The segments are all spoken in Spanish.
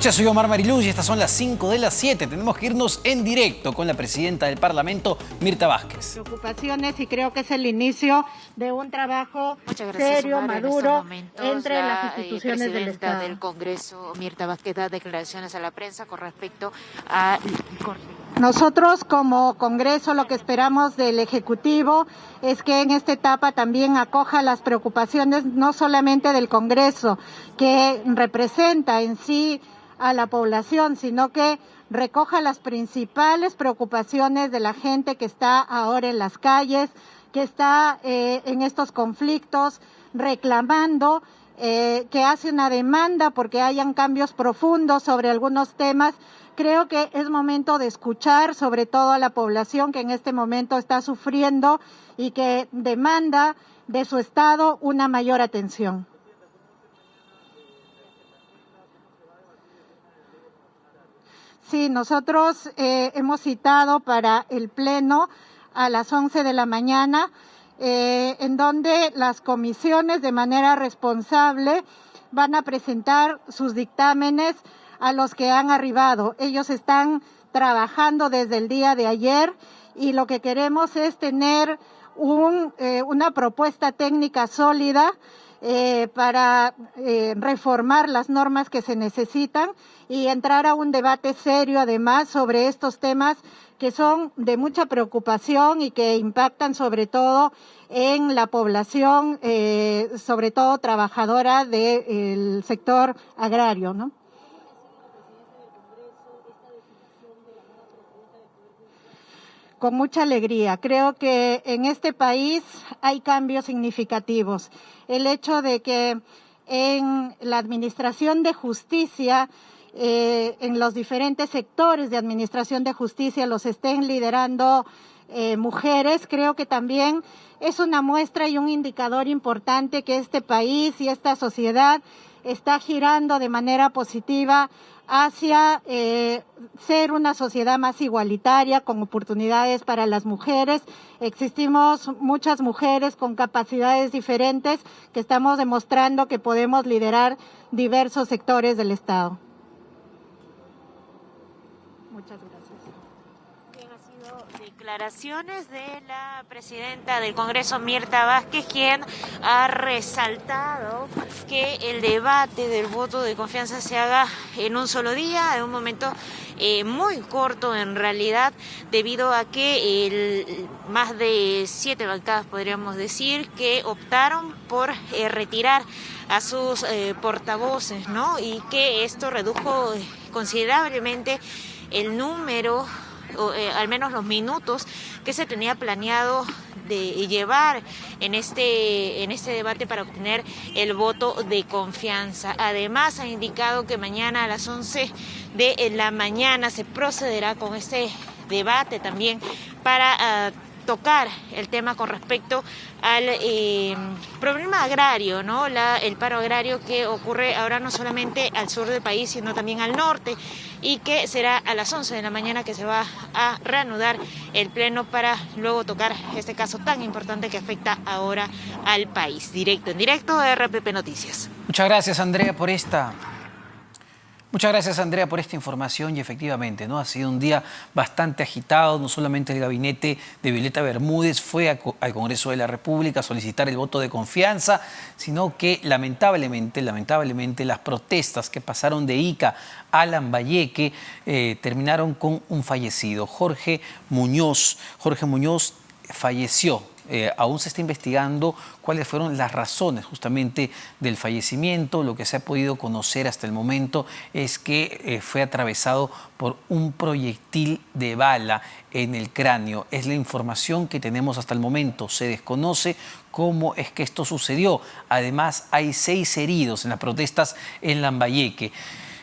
noches, soy Omar Mariluz y estas son las 5 de las 7. Tenemos que irnos en directo con la presidenta del Parlamento, Mirta Vázquez. Preocupaciones y creo que es el inicio de un trabajo serio, Omar, maduro en entre las instituciones del Estado. La presidenta del Congreso, Mirta Vázquez, da declaraciones a la prensa con respecto a... Nosotros como Congreso lo que esperamos del Ejecutivo es que en esta etapa también acoja las preocupaciones no solamente del Congreso, que representa en sí a la población, sino que recoja las principales preocupaciones de la gente que está ahora en las calles, que está en estos conflictos reclamando, que hace una demanda porque hayan cambios profundos sobre algunos temas. Creo que es momento de escuchar sobre todo a la población que en este momento está sufriendo y que demanda de su Estado una mayor atención. Sí, nosotros hemos citado para el Pleno a las 11 de la mañana, en donde las comisiones de manera responsable van a presentar sus dictámenes a los que han arribado. Ellos están trabajando desde el día de ayer y lo que queremos es tener una propuesta técnica sólida para reformar las normas que se necesitan y entrar a un debate serio además sobre estos temas que son de mucha preocupación y que impactan sobre todo en la población, sobre todo trabajadora del sector agrario, ¿no? Con mucha alegría. Creo que en este país hay cambios significativos. El hecho de que en la administración de justicia, en los diferentes sectores de administración de justicia los estén liderando mujeres, creo que también es una muestra y un indicador importante que este país y esta sociedad está girando de manera positiva hacia ser una sociedad más igualitaria, con oportunidades para las mujeres. Existimos muchas mujeres con capacidades diferentes que estamos demostrando que podemos liderar diversos sectores del Estado. Muchas gracias. Declaraciones de la presidenta del Congreso, Mirta Vázquez, quien ha resaltado que el debate del voto de confianza se haga en un solo día, en un momento muy corto en realidad, debido a que más de 7 bancadas, podríamos decir, que optaron por retirar a sus portavoces, ¿no? Y que esto redujo considerablemente el número, o al menos los minutos que se tenía planeado de llevar en este debate para obtener el voto de confianza. Además, ha indicado que mañana a las 11 de la mañana se procederá con este debate también para tocar el tema con respecto al problema agrario, ¿no? El paro agrario que ocurre ahora no solamente al sur del país, sino también al norte, y que será a las 11 de la mañana que se va a reanudar el pleno para luego tocar este caso tan importante que afecta ahora al país. En directo, RPP Noticias. Muchas gracias, Andrea, por esta información y efectivamente, ¿no? Ha sido un día bastante agitado. No solamente el gabinete de Violeta Bermúdez fue al Congreso de la República a solicitar el voto de confianza, sino que lamentablemente las protestas que pasaron de Ica a Lambayeque terminaron con un fallecido. Jorge Muñoz falleció. Aún se está investigando cuáles fueron las razones justamente del fallecimiento. Lo que se ha podido conocer hasta el momento es que fue atravesado por un proyectil de bala en el cráneo. Es la información que tenemos hasta el momento. Se desconoce cómo es que esto sucedió. Además, hay 6 heridos en las protestas en Lambayeque.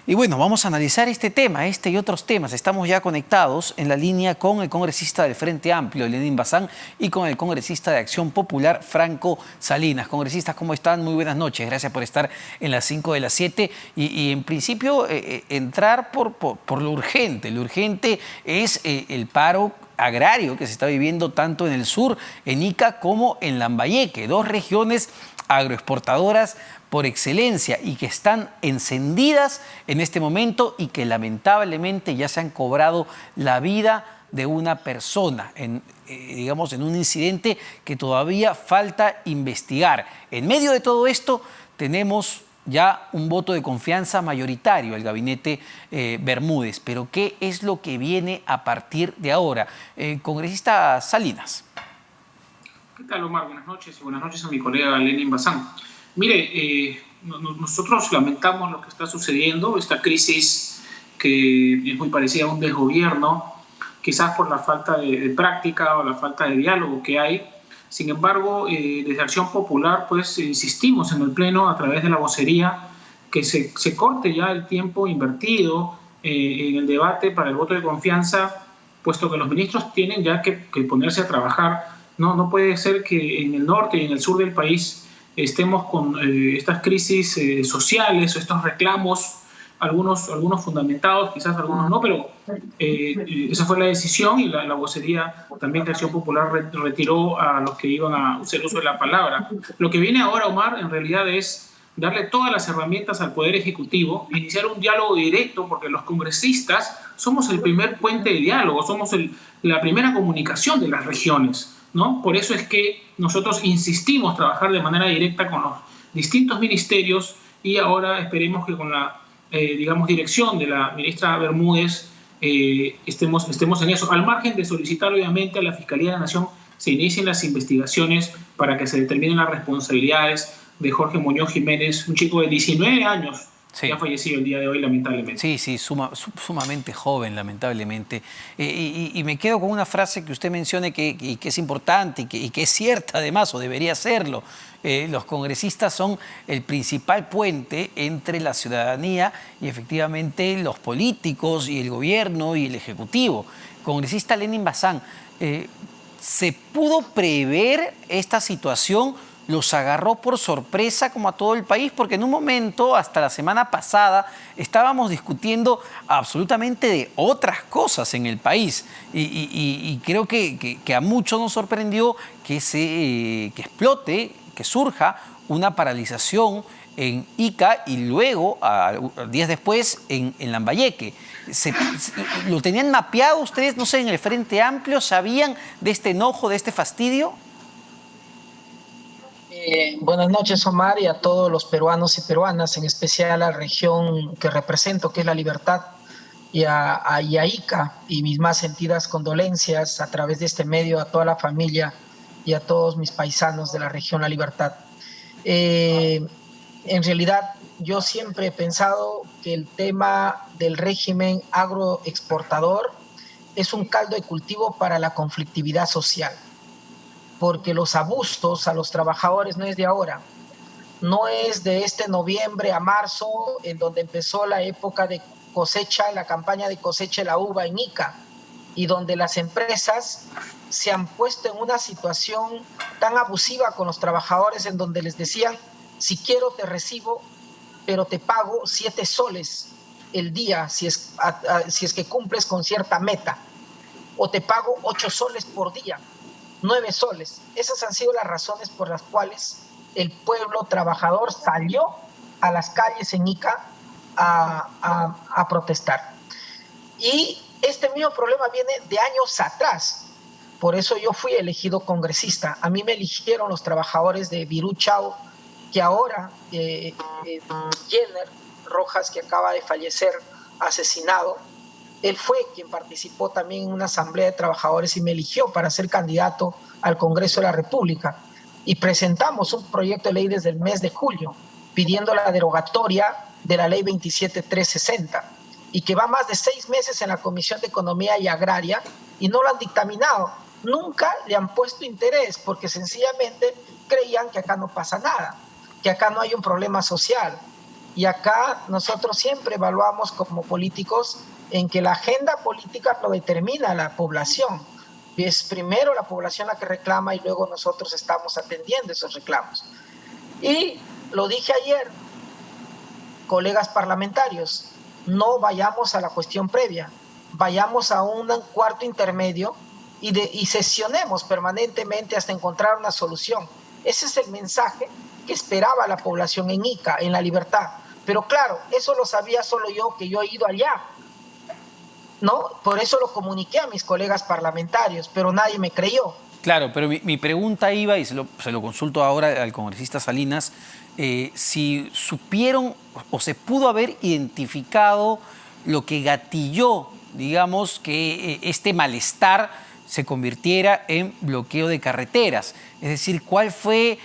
Y bueno, vamos a analizar este tema, este y otros temas. Estamos ya conectados en la línea con el congresista del Frente Amplio, Lenín Bazán, y con el congresista de Acción Popular, Franco Salinas. Congresistas, ¿cómo están? Muy buenas noches. Gracias por estar en las 5 de las 7. Y en principio, entrar por lo urgente. Lo urgente es el paro agrario que se está viviendo tanto en el sur, en Ica, como en Lambayeque, dos regiones agroexportadoras por excelencia y que están encendidas en este momento y que lamentablemente ya se han cobrado la vida de una persona digamos, en un incidente que todavía falta investigar. En medio de todo esto tenemos ya un voto de confianza mayoritario al gabinete Bermúdez, pero ¿qué es lo que viene a partir de ahora? Congresista Salinas. ¿Qué tal, Omar? Buenas noches y buenas noches a mi colega Lenin Bazán. Mire, nosotros lamentamos lo que está sucediendo, esta crisis que es muy parecida a un desgobierno, quizás por la falta de práctica o la falta de diálogo que hay. Sin embargo, desde Acción Popular pues insistimos en el Pleno a través de la vocería que se corte ya el tiempo invertido en el debate para el voto de confianza, puesto que los ministros tienen ya que ponerse a trabajar. No puede ser que en el norte y en el sur del país estemos con estas crisis sociales o estos reclamos, algunos fundamentados, quizás algunos no, pero esa fue la decisión y la vocería también de Acción Popular retiró a los que iban a hacer uso de la palabra. Lo que viene ahora, Omar, en realidad es darle todas las herramientas al Poder Ejecutivo, iniciar un diálogo directo, porque los congresistas somos el primer puente de diálogo, somos la primera comunicación de las regiones, ¿no? Por eso es que nosotros insistimos trabajar de manera directa con los distintos ministerios y ahora esperemos que con la dirección de la ministra Bermúdez estemos en eso, al margen de solicitar obviamente a la Fiscalía de la Nación se inicien las investigaciones para que se determinen las responsabilidades de Jorge Muñoz Jiménez, un chico de 19 años que ha fallecido el día de hoy lamentablemente. Sí, sumamente joven lamentablemente. Y me quedo con una frase que usted menciona que es importante y que es cierta además, o debería serlo. Los congresistas son el principal puente entre la ciudadanía y efectivamente los políticos y el gobierno y el ejecutivo. Congresista Lenin Bazán, ¿se pudo prever esta situación? ¿Los agarró por sorpresa como a todo el país? Porque en un momento, hasta la semana pasada, estábamos discutiendo absolutamente de otras cosas en el país. Y creo que a muchos nos sorprendió que explote, que surja una paralización en Ica y luego, días después, en Lambayeque. ¿Lo tenían mapeado ustedes, no sé, en el Frente Amplio? ¿Sabían de este enojo, de este fastidio? Buenas noches, Omar, y a todos los peruanos y peruanas, en especial a la región que represento, que es La Libertad, y a Ica, y mis más sentidas condolencias a través de este medio a toda la familia y a todos mis paisanos de la región La Libertad. En realidad, yo siempre he pensado que el tema del régimen agroexportador es un caldo de cultivo para la conflictividad social, porque los abusos a los trabajadores no es de ahora, no es de este noviembre a marzo, en donde empezó la época de cosecha, la campaña de cosecha de la uva en Ica, y donde las empresas se han puesto en una situación tan abusiva con los trabajadores, en donde les decían, si quiero te recibo, pero te pago 7 soles el día si es que cumples con cierta meta, o te pago 8 soles por día, 9 soles. Esas han sido las razones por las cuales el pueblo trabajador salió a las calles en Ica a protestar. Y este mismo problema viene de años atrás. Por eso yo fui elegido congresista. A mí me eligieron los trabajadores de Viruchao, que ahora Jenner Rojas, que acaba de fallecer asesinado, él fue quien participó también en una asamblea de trabajadores y me eligió para ser candidato al Congreso de la República. Y presentamos un proyecto de ley desde el mes de julio, pidiendo la derogatoria de la ley 27360, y que va más de 6 meses en la Comisión de Economía y Agraria y no lo han dictaminado. Nunca le han puesto interés porque sencillamente creían que acá no pasa nada, que acá no hay un problema social. Y acá nosotros siempre evaluamos como políticos en que la agenda política lo determina la población. Es primero la población la que reclama y luego nosotros estamos atendiendo esos reclamos. Y lo dije ayer, colegas parlamentarios, no vayamos a la cuestión previa, vayamos a un cuarto intermedio y sesionemos permanentemente hasta encontrar una solución. Ese es el mensaje que esperaba la población en Ica, en La Libertad. Pero claro, eso lo sabía solo yo, que yo he ido allá, ¿no? Por eso lo comuniqué a mis colegas parlamentarios, pero nadie me creyó. Claro, pero mi pregunta iba, y se lo consulto ahora al congresista Salinas, si supieron o se pudo haber identificado lo que gatilló, digamos, que este malestar se convirtiera en bloqueo de carreteras. Es decir, ¿cuál fue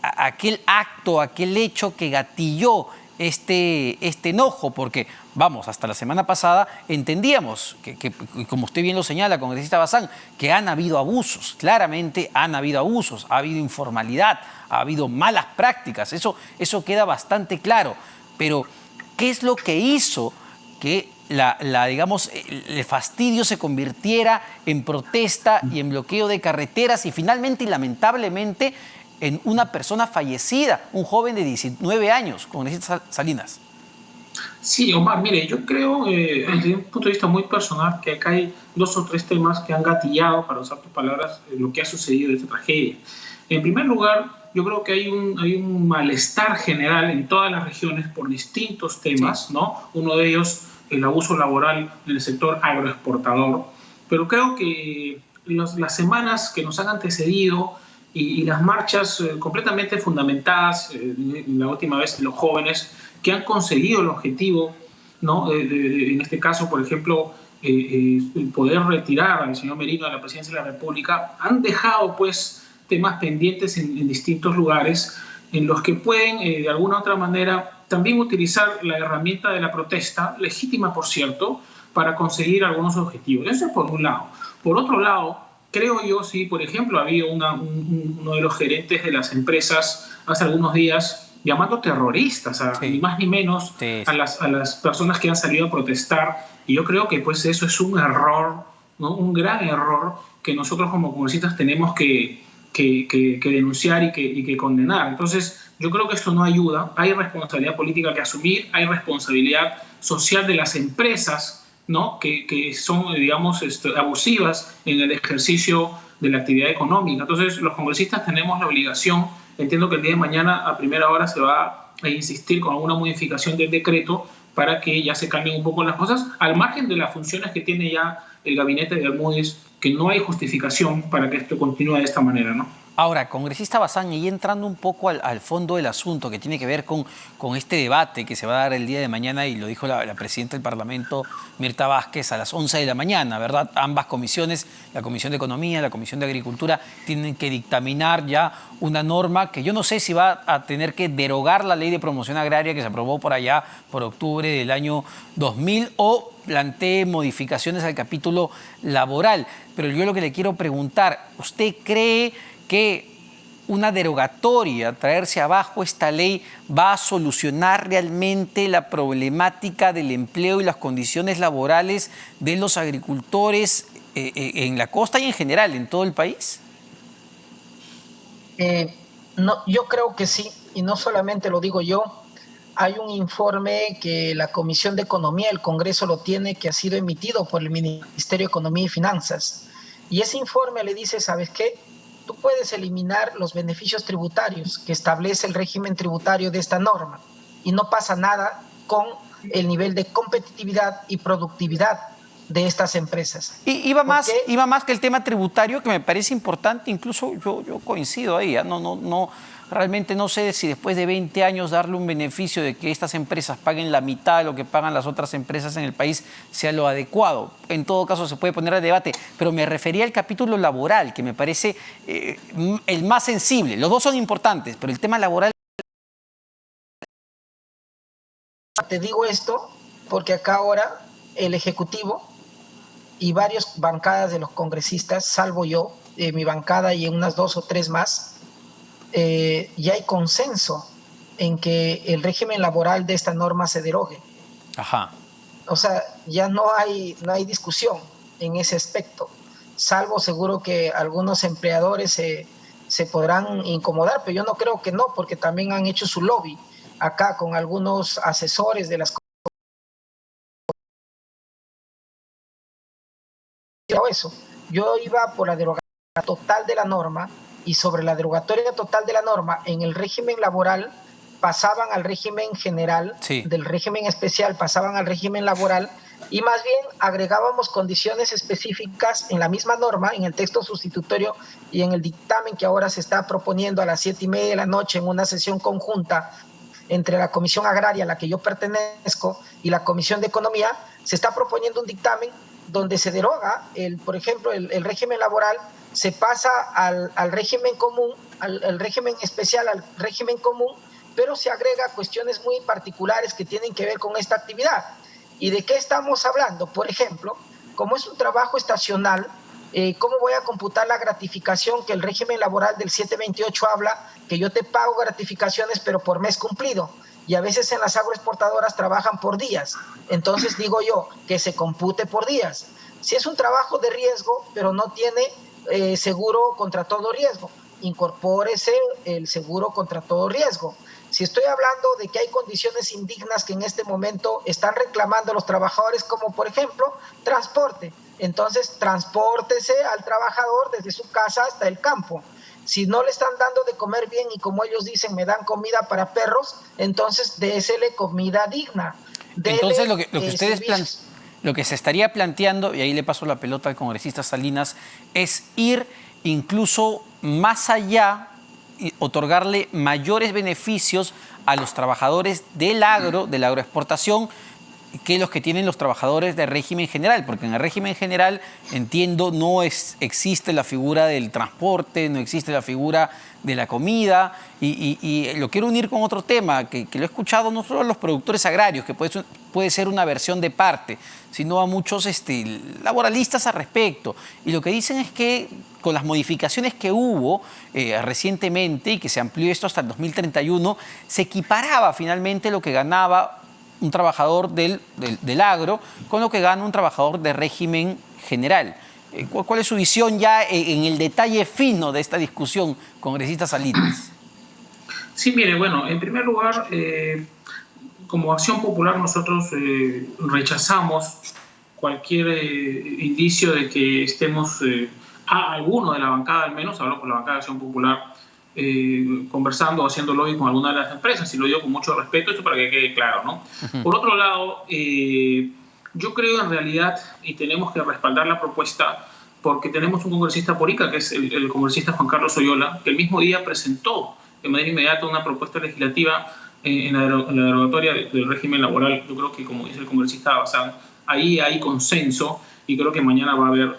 aquel acto, aquel hecho que gatilló este enojo? Porque, vamos, hasta la semana pasada entendíamos que, como usted bien lo señala, congresista Bazán, que han habido abusos, claramente han habido abusos, ha habido informalidad, ha habido malas prácticas, eso queda bastante claro. Pero, ¿qué es lo que hizo que digamos, el fastidio se convirtiera en protesta y en bloqueo de carreteras y finalmente y lamentablemente en una persona fallecida, un joven de 19 años, congresista Salinas? Sí, Omar, mire, yo creo, desde un punto de vista muy personal, que acá hay 2 o 3 temas que han gatillado, para usar tus palabras, lo que ha sucedido de esta tragedia. En primer lugar, yo creo que hay un malestar general en todas las regiones por distintos temas, sí, ¿no? Uno de ellos, el abuso laboral en el sector agroexportador. Pero creo que las semanas que nos han antecedido y las marchas completamente fundamentadas, la última vez los jóvenes, que han conseguido el objetivo, ¿no? En este caso, por ejemplo, poder retirar al señor Merino de la presidencia de la República, han dejado pues temas pendientes en distintos lugares en los que pueden de alguna u otra manera también utilizar la herramienta de la protesta, legítima por cierto, para conseguir algunos objetivos. Eso es por un lado. Por otro lado, creo yo, sí, por ejemplo, había uno de los gerentes de las empresas hace algunos días llamando terroristas, ni más ni menos, a las personas que han salido a protestar. Y yo creo que pues eso es un error, ¿no? Un gran error que nosotros como congresistas tenemos que denunciar y que condenar. Entonces, yo creo que esto no ayuda. Hay responsabilidad política que asumir, hay responsabilidad social de las empresas, ¿no? que son, digamos, abusivas en el ejercicio de la actividad económica. Entonces, los congresistas tenemos la obligación. Entiendo que el día de mañana a primera hora se va a insistir con alguna modificación del decreto para que ya se cambien un poco las cosas, al margen de las funciones que tiene ya el gabinete de Bermúdez, que no hay justificación para que esto continúe de esta manera, ¿no? Ahora, congresista Bazán, y entrando un poco al fondo del asunto que tiene que ver con este debate que se va a dar el día de mañana, y lo dijo la presidenta del Parlamento, Mirta Vázquez, a las 11 de la mañana, ¿verdad? Ambas comisiones, la Comisión de Economía, la Comisión de Agricultura, tienen que dictaminar ya una norma que yo no sé si va a tener que derogar la Ley de Promoción Agraria que se aprobó por allá por octubre del año 2000 o plantee modificaciones al capítulo laboral. Pero yo lo que le quiero preguntar, ¿usted cree que una derogatoria, traerse abajo esta ley, va a solucionar realmente la problemática del empleo y las condiciones laborales de los agricultores en la costa y en general en todo el país? No, yo creo que sí, y no solamente lo digo yo. Hay un informe que la Comisión de Economía, el Congreso lo tiene, que ha sido emitido por el Ministerio de Economía y Finanzas. Y ese informe le dice, ¿sabes qué? Tú puedes eliminar los beneficios tributarios que establece el régimen tributario de esta norma y no pasa nada con el nivel de competitividad y productividad de estas empresas. Iba más que el tema tributario, que me parece importante, incluso yo coincido ahí, ¿eh? Realmente no sé si después de 20 años darle un beneficio de que estas empresas paguen la mitad de lo que pagan las otras empresas en el país sea lo adecuado. En todo caso se puede poner a debate, pero me refería al capítulo laboral, que me parece el más sensible. Los dos son importantes, pero el tema laboral... Te digo esto porque acá ahora el Ejecutivo y varias bancadas de los congresistas, salvo yo, mi bancada y unas 2 o 3 más, ya hay consenso en que el régimen laboral de esta norma se derogue. Ajá. O sea, ya no hay discusión en ese aspecto, salvo seguro que algunos empleadores se podrán incomodar, pero yo no creo que no, porque también han hecho su lobby acá con algunos asesores de las eso. Yo iba por la derogatoria total de la norma, y sobre la derogatoria total de la norma, en el régimen laboral pasaban al régimen general, sí, del régimen especial pasaban al régimen laboral, y más bien agregábamos condiciones específicas en la misma norma, en el texto sustitutorio y en el dictamen que ahora se está proponiendo a las 7:30 de la noche en una sesión conjunta entre la Comisión Agraria, a la que yo pertenezco, y la Comisión de Economía. Se está proponiendo un dictamen donde se deroga, por ejemplo, el régimen laboral, se pasa al régimen común, al régimen especial, al régimen común, pero se agrega cuestiones muy particulares que tienen que ver con esta actividad. ¿Y de qué estamos hablando? Por ejemplo, como es un trabajo estacional, ¿cómo voy a computar la gratificación que el régimen laboral del 728 habla? Que yo te pago gratificaciones, pero por mes cumplido. Y a veces en las agroexportadoras trabajan por días. Entonces digo yo, que se compute por días. Si es un trabajo de riesgo, pero no tiene seguro contra todo riesgo, incorpórese el seguro contra todo riesgo. Si estoy hablando de que hay condiciones indignas que en este momento están reclamando los trabajadores, como por ejemplo transporte, entonces transpórtese al trabajador desde su casa hasta el campo. Si no le están dando de comer bien y como ellos dicen, me dan comida para perros, entonces désele comida digna. Entonces lo que ustedes lo que se estaría planteando, y ahí le paso la pelota al congresista Salinas, es ir incluso más allá y otorgarle mayores beneficios a los trabajadores del agro, de la agroexportación, que los que tienen los trabajadores de régimen general, porque en el régimen general, entiendo, no existe la figura del transporte, no existe la figura de la comida, y lo quiero unir con otro tema, que lo he escuchado no solo a los productores agrarios, que puede ser una versión de parte, sino a muchos laboralistas al respecto. Y lo que dicen es que con las modificaciones que hubo recientemente, y que se amplió esto hasta el 2031, se equiparaba finalmente lo que ganaba un trabajador del agro con lo que gana un trabajador de régimen general. ¿Cuál es su visión ya en el detalle fino de esta discusión, congresista Salinas? Sí, mire, bueno, en primer lugar, como Acción Popular nosotros rechazamos cualquier indicio de que estemos, a alguno de la bancada al menos, hablo por la bancada de Acción Popular, conversando o haciendo lobby con alguna de las empresas, y lo digo con mucho respeto, esto para que quede claro, ¿no? Por otro lado, yo creo en realidad, y tenemos que respaldar la propuesta, porque tenemos un congresista por Ica, que es el congresista Juan Carlos Oyola, que el mismo día presentó de manera inmediata una propuesta legislativa en la derogatoria del régimen laboral. Yo creo que, como dice el congresista Bazán, ahí hay consenso, y creo que mañana va a haber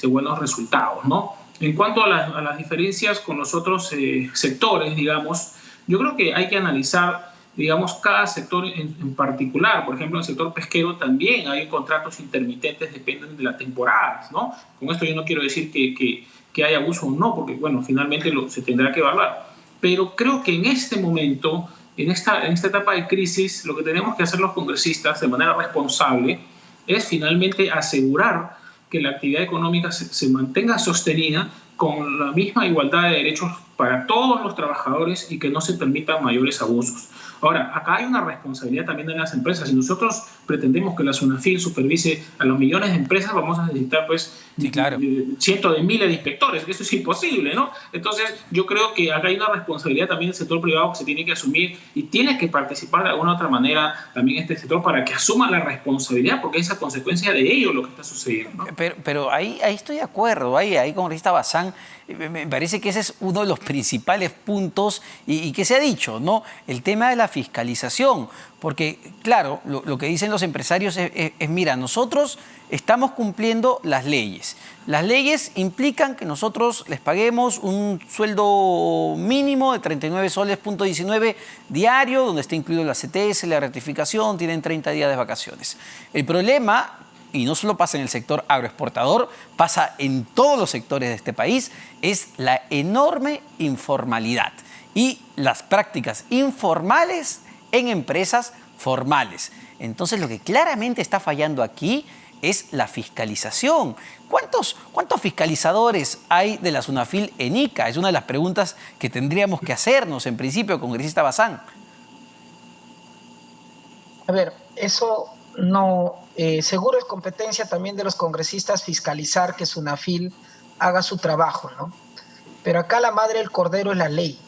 buenos resultados, ¿no? En cuanto a las diferencias con los otros sectores, digamos, yo creo que hay que analizar, digamos, cada sector en particular. Por ejemplo, en el sector pesquero también hay contratos intermitentes, dependen de las temporadas, ¿no? Con esto yo no quiero decir que hay abuso o no, porque, bueno, finalmente se tendrá que evaluar. Pero creo que en este momento, en esta etapa de crisis, lo que tenemos que hacer los congresistas de manera responsable es finalmente asegurar que la actividad económica se mantenga sostenida con la misma igualdad de derechos para todos los trabajadores y que no se permitan mayores abusos. Ahora, acá hay una responsabilidad también de las empresas. Si nosotros pretendemos que la SUNAFIL supervise a los millones de empresas, vamos a necesitar pues sí, claro, cientos de miles de inspectores. Eso es imposible, ¿no? Entonces, yo creo que acá hay una responsabilidad también del sector privado que se tiene que asumir, y tiene que participar de alguna otra manera también este sector para que asuma la responsabilidad, porque es a consecuencia de ello lo que está sucediendo, ¿no? Pero ahí estoy de acuerdo, ahí congresista Bazán, me parece que ese es uno de los principales puntos y que se ha dicho, ¿no? El tema de la fiscalización, porque claro, lo que dicen los empresarios es mira, nosotros estamos cumpliendo las leyes. Las leyes implican que nosotros les paguemos un sueldo mínimo de 39 soles.19 diario, donde está incluido la CTS, la ratificación, tienen 30 días de vacaciones. El problema, y no solo pasa en el sector agroexportador, pasa en todos los sectores de este país, es la enorme informalidad y las prácticas informales en empresas formales. Entonces, lo que claramente está fallando aquí es la fiscalización. ¿Cuántos fiscalizadores hay de la SUNAFIL en Ica? Es una de las preguntas que tendríamos que hacernos, en principio, congresista Bazán. A ver, eso No, seguro es competencia también de los congresistas fiscalizar que SUNAFIL haga su trabajo, ¿no? Pero acá la madre del cordero es la ley.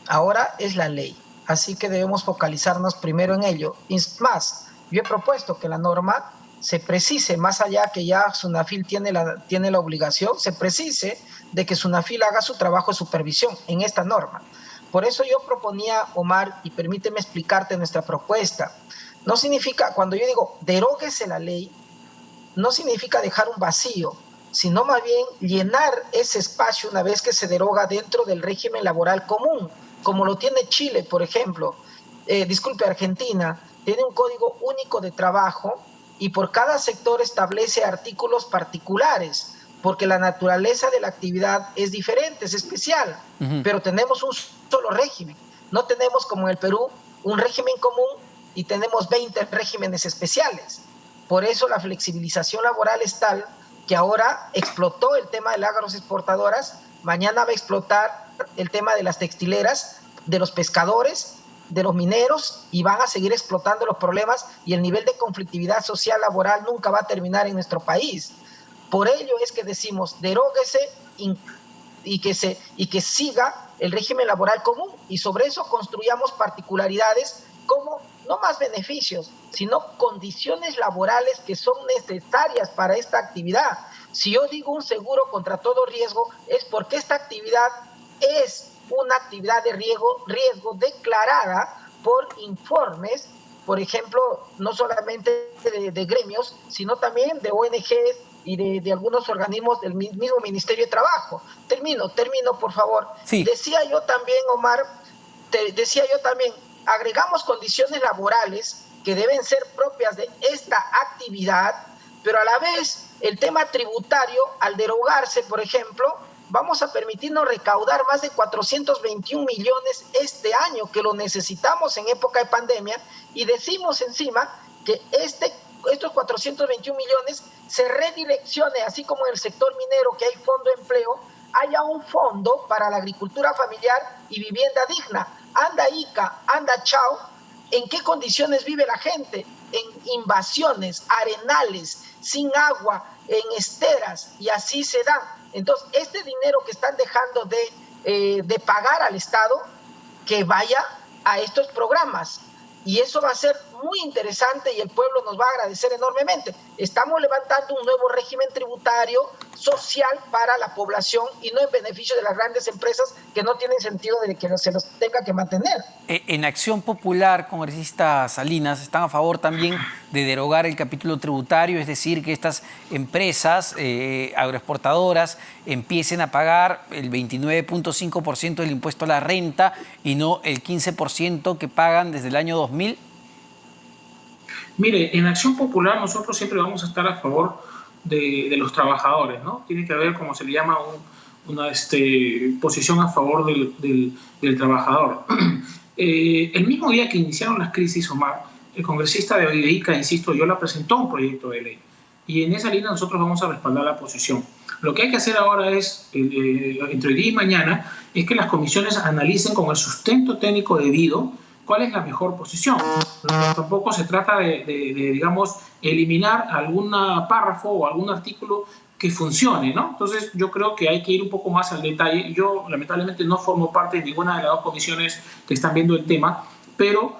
Ahora es la ley. Así que debemos focalizarnos primero en ello. Es más, yo he propuesto que la norma se precise, más allá que ya SUNAFIL tiene la obligación, se precise de que SUNAFIL haga su trabajo de supervisión en esta norma. Por eso yo proponía, Omar, y permíteme explicarte nuestra propuesta. No significa, cuando yo digo deróguese la ley, no significa dejar un vacío, sino más bien llenar ese espacio una vez que se deroga dentro del régimen laboral común, como lo tiene Chile, por ejemplo. Argentina, tiene un código único de trabajo y por cada sector establece artículos particulares, porque la naturaleza de la actividad es diferente, es especial, pero tenemos un solo régimen. No tenemos, como en el Perú, un régimen común y tenemos 20 regímenes especiales. Por eso la flexibilización laboral es tal que ahora explotó el tema de las agroexportadoras, mañana va a explotar el tema de las textileras, de los pescadores, de los mineros, y van a seguir explotando los problemas, y el nivel de conflictividad social laboral nunca va a terminar en nuestro país. Por ello es que decimos, deróguese y que siga el régimen laboral común, y sobre eso construyamos particularidades como no más beneficios, sino condiciones laborales que son necesarias para esta actividad. Si yo digo un seguro contra todo riesgo, es porque esta actividad es una actividad de riesgo declarada por informes, por ejemplo, no solamente de gremios, sino también de ONGs y de algunos organismos del mismo Ministerio de Trabajo. Termino, por favor. Sí. Decía yo también, Omar, agregamos condiciones laborales que deben ser propias de esta actividad, pero a la vez el tema tributario, al derogarse, por ejemplo, vamos a permitirnos recaudar más de 421 millones este año, que lo necesitamos en época de pandemia, y decimos encima que estos 421 millones se redireccione, así como en el sector minero, que hay fondo de empleo, haya un fondo para la agricultura familiar y vivienda digna. Anda Ica, anda Chao, ¿en qué condiciones vive la gente? En invasiones, arenales, sin agua, en esteras, y así se da. Entonces, este dinero que están dejando de pagar al Estado, que vaya a estos programas. Y eso va a ser muy interesante y el pueblo nos va a agradecer enormemente. Estamos levantando un nuevo régimen tributario social para la población y no en beneficio de las grandes empresas que no tienen sentido de que se los tenga que mantener. En Acción Popular, congresista Salinas, están a favor también de derogar el capítulo tributario, es decir, que estas empresas agroexportadoras empiecen a pagar el 29.5% del impuesto a la renta y no el 15% que pagan desde el año 2000. Mire, en Acción Popular nosotros siempre vamos a estar a favor de los trabajadores, ¿no? Tiene que haber, como se le llama, una posición a favor del trabajador. El mismo día que iniciaron las crisis, Omar, el congresista de Ica, insisto, yo la presentó un proyecto de ley, y en esa línea nosotros vamos a respaldar la posición. Lo que hay que hacer ahora es, entre hoy día y mañana, es que las comisiones analicen con el sustento técnico debido cuál es la mejor posición. Tampoco se trata de digamos, eliminar algún párrafo o algún artículo que funcione, ¿no? Entonces yo creo que hay que ir un poco más al detalle. Yo lamentablemente no formo parte de ninguna de las dos comisiones que están viendo el tema, pero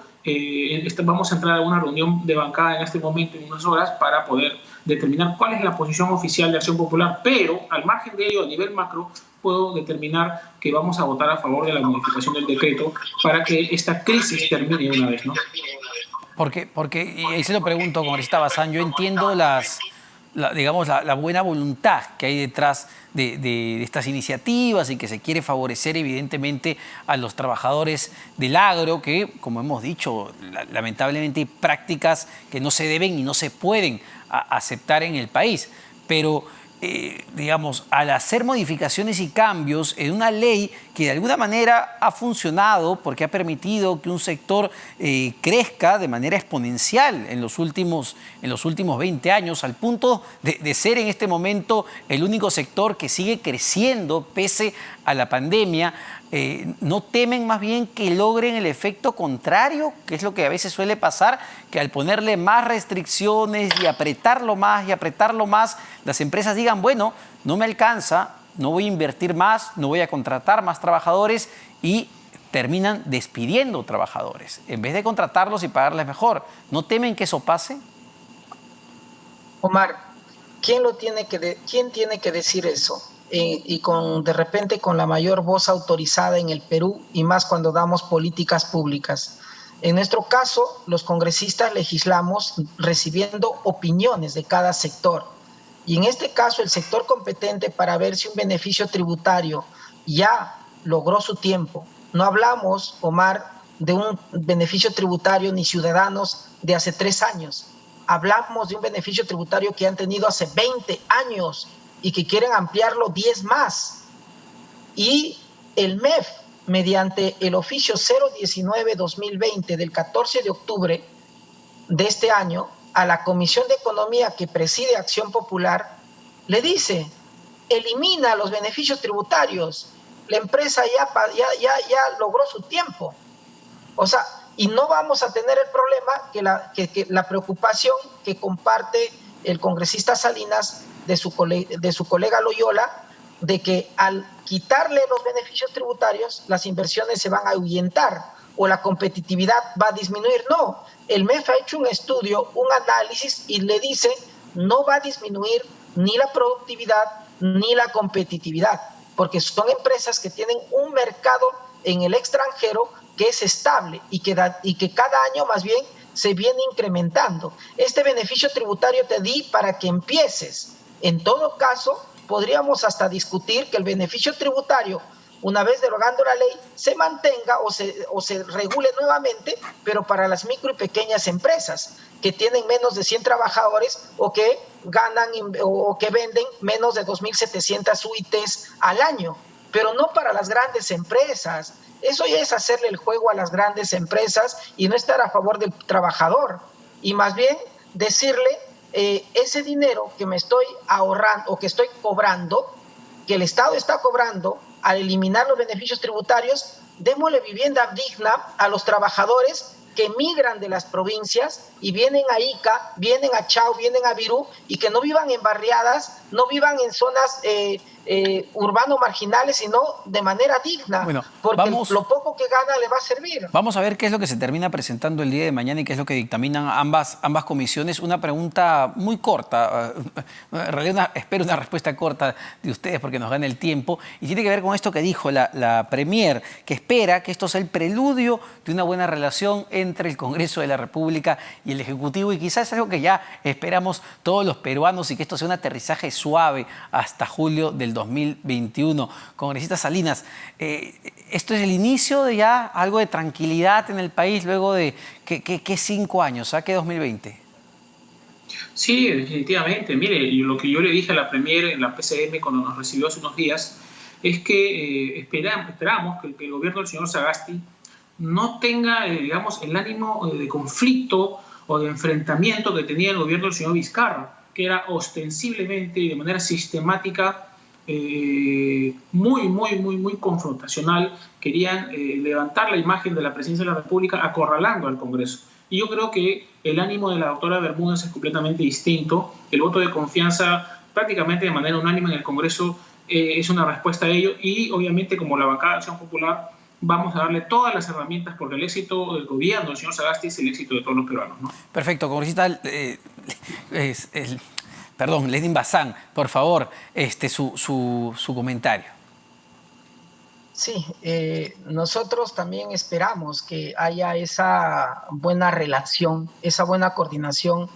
vamos a entrar a una reunión de bancada en este momento, en unas horas, para poder determinar cuál es la posición oficial de Acción Popular, pero al margen de ello, a nivel macro, puedo determinar que vamos a votar a favor de la modificación del decreto para que esta crisis termine una vez, ¿no? Porque y ahí se lo pregunto, congresista Bazán, yo entiendo la buena voluntad que hay detrás de estas iniciativas y que se quiere favorecer evidentemente a los trabajadores del agro, que, como hemos dicho, lamentablemente hay prácticas que no se deben y no se pueden aceptar en el país. Pero, digamos, al hacer modificaciones y cambios en una ley que de alguna manera ha funcionado porque ha permitido que un sector crezca de manera exponencial en los últimos 20 años, al punto de ser en este momento el único sector que sigue creciendo pese a la pandemia. ¿No temen más bien que logren el efecto contrario, que es lo que a veces suele pasar, que al ponerle más restricciones y apretarlo más, las empresas digan, bueno, no me alcanza, no voy a invertir más, no voy a contratar más trabajadores y terminan despidiendo trabajadores en vez de contratarlos y pagarles mejor? ¿No temen que eso pase? Omar, ¿quién tiene que decir eso? Y de repente con la mayor voz autorizada en el Perú, y más cuando damos políticas públicas. En nuestro caso, los congresistas legislamos recibiendo opiniones de cada sector. Y en este caso, el sector competente para ver si un beneficio tributario ya logró su tiempo. No hablamos, Omar, de un beneficio tributario ni ciudadanos de hace 3 años. Hablamos de un beneficio tributario que han tenido hace 20 años y que quieren ampliarlo 10 más. Y el MEF, mediante el oficio 019-2020 del 14 de octubre de este año, a la Comisión de Economía que preside Acción Popular, le dice, elimina los beneficios tributarios, la empresa ya logró su tiempo. O sea, y no vamos a tener el problema que la preocupación que comparte el congresista Salinas de su colega Loyola, de que al quitarle los beneficios tributarios, las inversiones se van a ahuyentar o la competitividad va a disminuir. No, el MEF ha hecho un estudio, un análisis y le dice no va a disminuir ni la productividad ni la competitividad, porque son empresas que tienen un mercado en el extranjero que es estable y que cada año más bien se viene incrementando. Este beneficio tributario te di para que empieces. En todo caso, podríamos hasta discutir que el beneficio tributario, una vez derogando la ley, se mantenga o se regule nuevamente, pero para las micro y pequeñas empresas que tienen menos de 100 trabajadores o que ganan o que venden menos de 2.700 UITs al año, pero no para las grandes empresas. Eso ya es hacerle el juego a las grandes empresas y no estar a favor del trabajador. Y más bien decirle, ese dinero que me estoy ahorrando o que estoy cobrando, que el Estado está cobrando al eliminar los beneficios tributarios, démosle vivienda digna a los trabajadores que migran de las provincias y vienen a Ica, vienen a Chao, vienen a Virú, y que no vivan en barriadas, no vivan en zonas urbanos marginales, sino de manera digna, bueno, porque lo poco que gana le va a servir. Vamos a ver qué es lo que se termina presentando el día de mañana y qué es lo que dictaminan ambas comisiones. Una pregunta muy corta, en realidad espero una respuesta corta de ustedes porque nos gana el tiempo, y tiene que ver con esto que dijo la Premier, que espera que esto sea el preludio de una buena relación entre el Congreso de la República y el Ejecutivo, y quizás es algo que ya esperamos todos los peruanos, y que esto sea un aterrizaje suave hasta julio del 2021. Congresista Salinas, ¿esto es el inicio de ya algo de tranquilidad en el país luego de ¿qué 5 años? ¿Qué 2020? Sí, definitivamente. Mire, lo que yo le dije a la Premier en la PCM cuando nos recibió hace unos días es que esperamos que el gobierno del señor Sagasti no tenga, digamos, el ánimo de conflicto o de enfrentamiento que tenía el gobierno del señor Vizcarra, que era ostensiblemente y de manera sistemática muy confrontacional. Querían levantar la imagen de la presidencia de la República acorralando al Congreso. Y yo creo que el ánimo de la doctora Bermúdez es completamente distinto. El voto de confianza prácticamente de manera unánime en el Congreso es una respuesta a ello, y obviamente como la bancada de Acción Popular vamos a darle todas las herramientas, porque el éxito del gobierno del señor Sagasti es el éxito de todos los peruanos, ¿no? Perfecto, congresista Lenin Bazán, por favor, su comentario. Sí, nosotros también esperamos que haya esa buena relación, esa buena coordinación,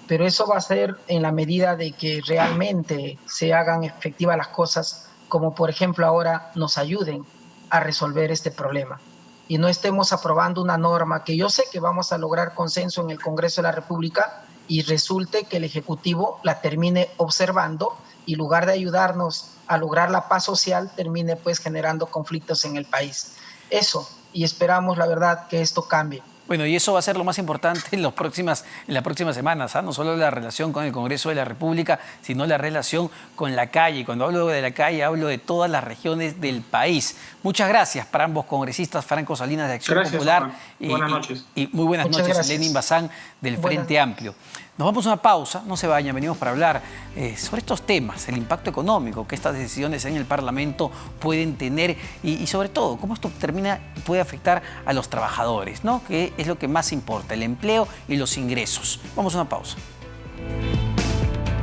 pero eso va a ser en la medida de que realmente se hagan efectivas las cosas, como por ejemplo ahora nos ayuden a resolver este problema y no estemos aprobando una norma que yo sé que vamos a lograr consenso en el Congreso de la República y resulte que el Ejecutivo la termine observando y en lugar de ayudarnos a lograr la paz social, termine pues generando conflictos en el país. Eso, y esperamos la verdad que esto cambie. Bueno, y eso va a ser lo más importante en las próximas semanas, ¿ah? No solo la relación con el Congreso de la República, sino la relación con la calle. Cuando hablo de la calle, hablo de todas las regiones del país. Muchas gracias para ambos congresistas, Franco Salinas de Acción Popular buenas noches. Y muy buenas Muchas noches, gracias. Lenin Bazán del Frente Amplio. Nos vamos a una pausa, no se vayan, venimos para hablar sobre estos temas, el impacto económico que estas decisiones en el Parlamento pueden tener y sobre todo, cómo esto puede afectar a los trabajadores, ¿no? Que es lo que más importa, el empleo y los ingresos. Vamos a una pausa.